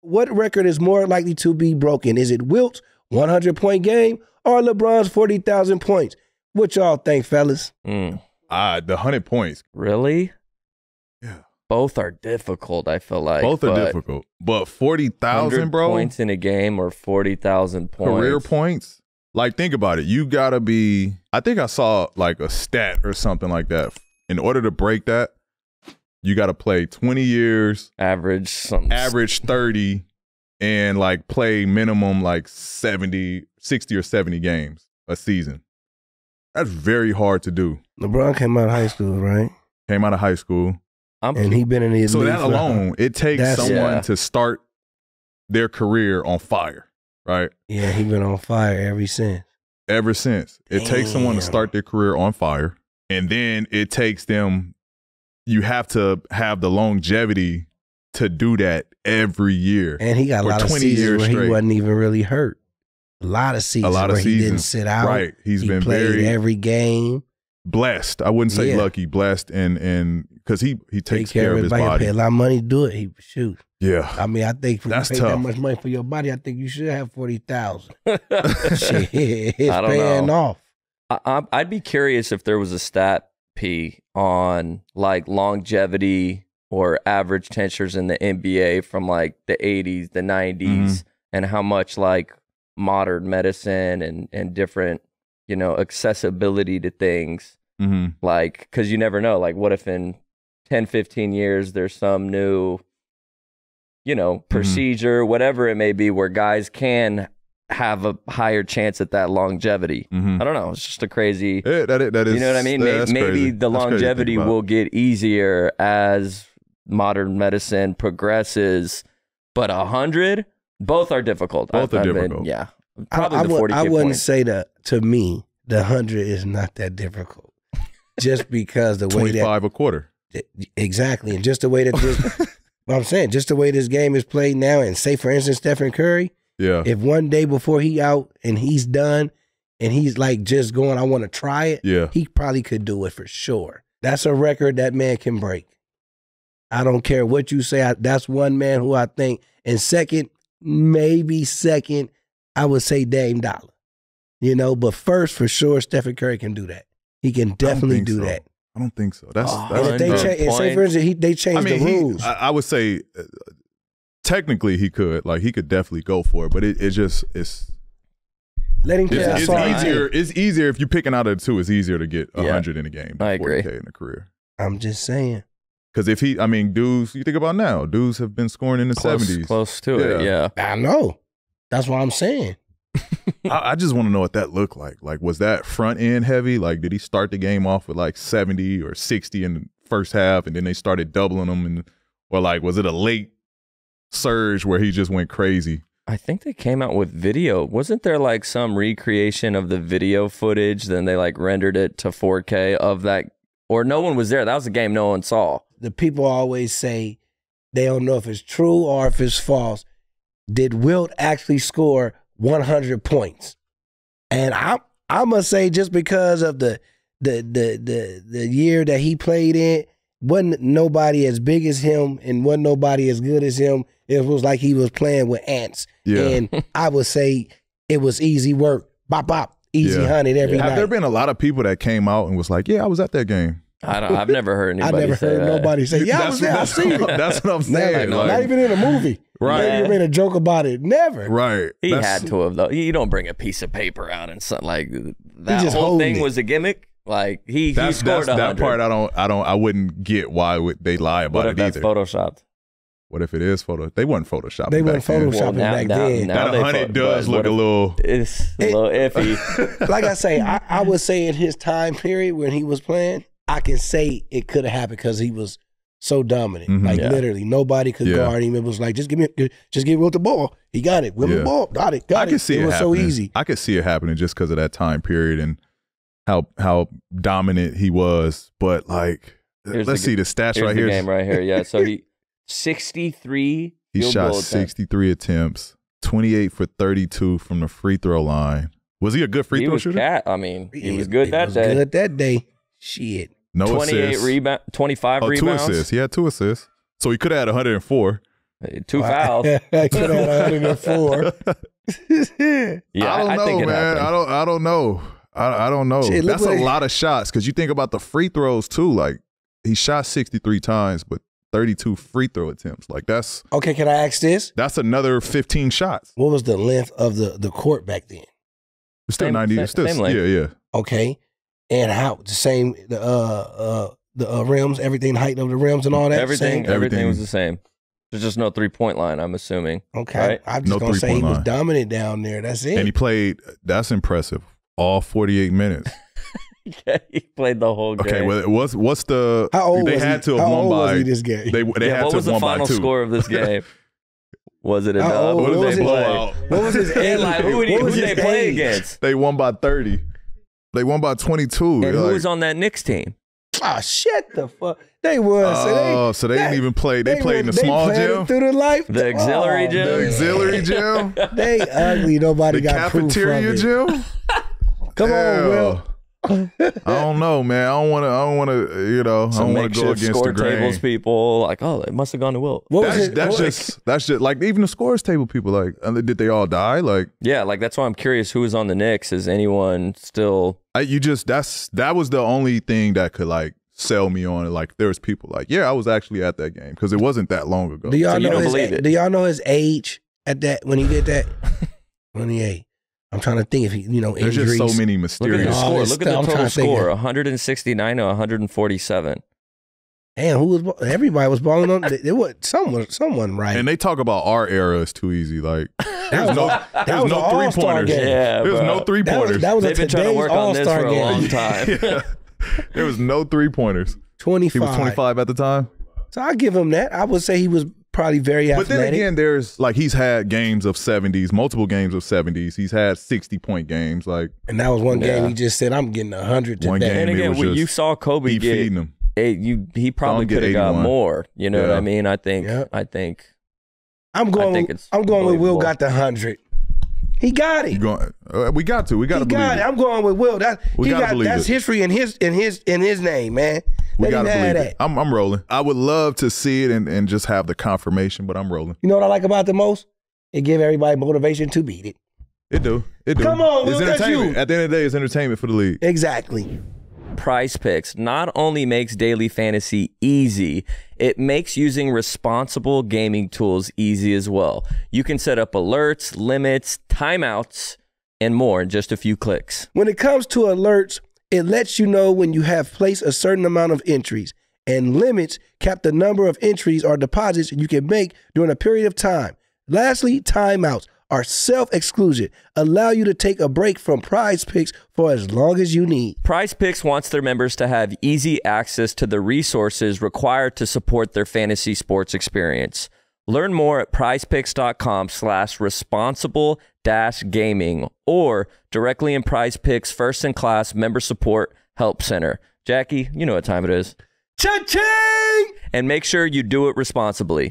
what record is more likely to be broken? Is it Wilt's 100-point game or LeBron's 40,000 points? What y'all think, fellas? The 100 points. Really? Yeah. Both are difficult, I feel like. Both are difficult. But 40,000, bro? points in a game or 40,000 points? Career points? Like, think about it. You got to be, I think I saw like a stat or something like that. In order to break that, you got to play 20 years. Average 30, and like play minimum like 60 or 70 games a season. That's very hard to do. LeBron came out of high school, right? Came out of high school. And he been in the So that alone, it takes someone to start their career on fire, right? Yeah, he been on fire ever since. Ever since. It takes someone to start their career on fire. And then it takes them, you have to have the longevity to do that every year. And he got a lot of seasons where he wasn't even really hurt. A lot of seasons where he didn't sit out. Right. He been played very every game. Blessed. I wouldn't say lucky, blessed, and because he takes care of his body. Pay a lot of money to do it. He shoot. Yeah. I mean, I think when you pay that much money for your body, I think you should have 40,000. Shit, it's paying off. I'd be curious if there was a stat, P, on like longevity or average tenures in the NBA from like the 80s, the 90s, and how much like modern medicine and different, you know, accessibility to things. Like, because you never know, like what if in 10, 15 years there's some new, you know, procedure, whatever it may be, where guys can have a higher chance at that longevity. I don't know. It's just a crazy, that is, you know what I mean? Maybe the longevity will get easier as modern medicine progresses, but 100, both are difficult. Both are difficult. Yeah. Probably the 40 I wouldn't say that, to me, the 100 is not that difficult. Just because the way 25 a quarter. Exactly. And just the way that this, I'm saying, just the way this game is played now, and say, for instance, Stephen Curry, if one day before he out and he's done and he's like just going, I want to try it, he probably could do it for sure. That's a record that man can break. I don't care what you say. That's one man who I think, and second, maybe second, I would say Dame Dollar. You know, but first, for sure, Stephen Curry can do that. He can definitely do that. I don't think so. That's and if say for instance, they changed the rules. I would say technically he could. Like, he could definitely go for it, but it's let him it's easier. It's easier if you're picking out of the two. It's easier to get 100 in a game. I agree. 40K in a career. I'm just saying. Because if he, I mean, dudes, you think about now, dudes have been scoring in the 70s. Close to it, yeah. I know. That's what I'm saying. I just want to know what that looked like. Like, was that front end heavy? Like, did he start the game off with like 70 or 60 in the first half, and then they started doubling them? Or like, was it a late surge where he just went crazy? I think they came out with video. Wasn't there like some recreation of the video footage? Then they like rendered it to 4K of that, or no one was there. That was a game no one saw. The people always say they don't know if it's true or if it's false. Did Wilt actually score 100 points? And I must say, just because of the year that he played in, wasn't nobody as big as him and wasn't nobody as good as him. It was like he was playing with ants. Yeah. And I would say it was easy work. Bop, bop, easy 100 every night. Have there been a lot of people that came out and was like, yeah, I was at that game? I've never heard anybody nobody say, yeah, I was there. I see it. That's what I'm saying. Not even in a movie. Right. Never made a joke about it. Never. Right. He had to have, though. You don't bring a piece of paper out and something like that. Just whole thing was a gimmick. Like he scored 100. That part I wouldn't get why would they lie about it either. What if that's photoshopped? What if it is photo? They weren't photoshopping. They weren't photoshopping back then. That 100 does look a little. It's a little iffy. Like I say, I would say in his time period when he was playing, I can say it could have happened because he was so dominant. Like literally, nobody could guard him. It was like just give Wilt the ball. He got it. Wilt the ball. Got it. I could see it was happening. So easy. I could see it happening just because of that time period and how dominant he was. But like, let's see the stats right here. Here's the game right here. Yeah. So he 63. He shot 63 attempts, 28 for 32 from the free throw line. Was he a good free throw shooter? I mean, he was good that day. Good that day. Shit. No 28 assists. 25 rebounds. 2 assists. He had 2 assists. So he could have had 104. 2 fouls. I could have 104. Yeah, I don't know, man. Happened. I don't know. I don't know. Shit, that's a lot of shots because you think about the free throws too. Like he shot 63 times, but 32 free throw attempts. Like that's okay. Can I ask this? That's another 15 shots. What was the length of the court back then? It's still 90. It's still same length. Yeah. Okay, and how the same the rims, everything, height of the rims and all that. Everything was the same. There's just no 3-point line, I'm assuming. Okay, right? I'm just gonna say he was dominant down there. That's it. And he played. That's impressive. All 48 minutes. Yeah, he played the whole game. Okay, well, what's the? How old they was had he? to have How won old by. was he this game? They had what to was have the won final by 2. score of this game? Was it a How dub? old Who was did they it? play? What was his age? Like, who did they play against? They won by 30. They won by 22. And who was on that Knicks team? Oh, shut the fuck. They was. So they didn't even play. They played in the small gym. Through the life. The auxiliary gym? The auxiliary gym. They ugly. Nobody The got proof cafeteria from it. gym. Come on, Will. I don't know, man. I don't want to. I don't want to go against score the grain. tables people like, oh, it must have gone to Wilt. That's just like even the scores table people. Like, did they all die? Like, yeah, like that's why I'm curious who was on the Knicks. Is anyone still? That was the only thing that could like sell me on it. Like, there was people like, yeah, I was actually at that game because it wasn't that long ago. Do y'all you know don't believe it? Do y'all know his age at that when he did that? 28. I'm trying to think if he, There's injuries. just so many Look at mysterious. the score. Look at the I'm total trying to think score: of- 169 to 147. Damn, everybody was balling on. It was someone right. And they talk about our era is too easy. Like, That was no an all-star 3-pointers. game. Yeah, There's bro. no 3-pointers. That was They've been trying to today's work on this all-star for a game. long time. Yeah. There was no 3-pointers. 25. He was 25 at the time. So I give him that. I would say he was probably very athletic. But then again, there's like he's had games of 70s, multiple games of 70s. He's had 60-point games. Like, and that was one game he just said, "I'm getting 100 today." One game. And it again, was when just you saw Kobe keep get feeding him. he probably Don't get could have got 81. more. You know what I mean? I think. I'm going with Will believable. got the 100. He got it. We got to believe it. I'm going with Will. That's believe history in his name, man. We Let got to him have believe it. that. I'm rolling. I would love to see it and just have the confirmation, but I'm rolling. You know what I like about the most? It give everybody motivation to beat it. It do. Come on, Will, it's that's entertainment. you. At the end of the day, it's entertainment for the league. Exactly. Prize Picks not only makes daily fantasy easy, it makes using responsible gaming tools easy as well. You can set up alerts, limits, timeouts, and more in just a few clicks. When it comes to alerts, it lets you know when you have placed a certain amount of entries, and limits cap the number of entries or deposits you can make during a period of time. Lastly, timeouts are self-exclusion, allow you to take a break from Prize Picks for as long as you need. Prize Picks wants their members to have easy access to the resources required to support their fantasy sports experience. Learn more at prizepicks.com/responsible-gaming or directly in Prize Picks first-in-class member support help center. Jackie, you know what time it is. Cha-ching! And make sure you do it responsibly.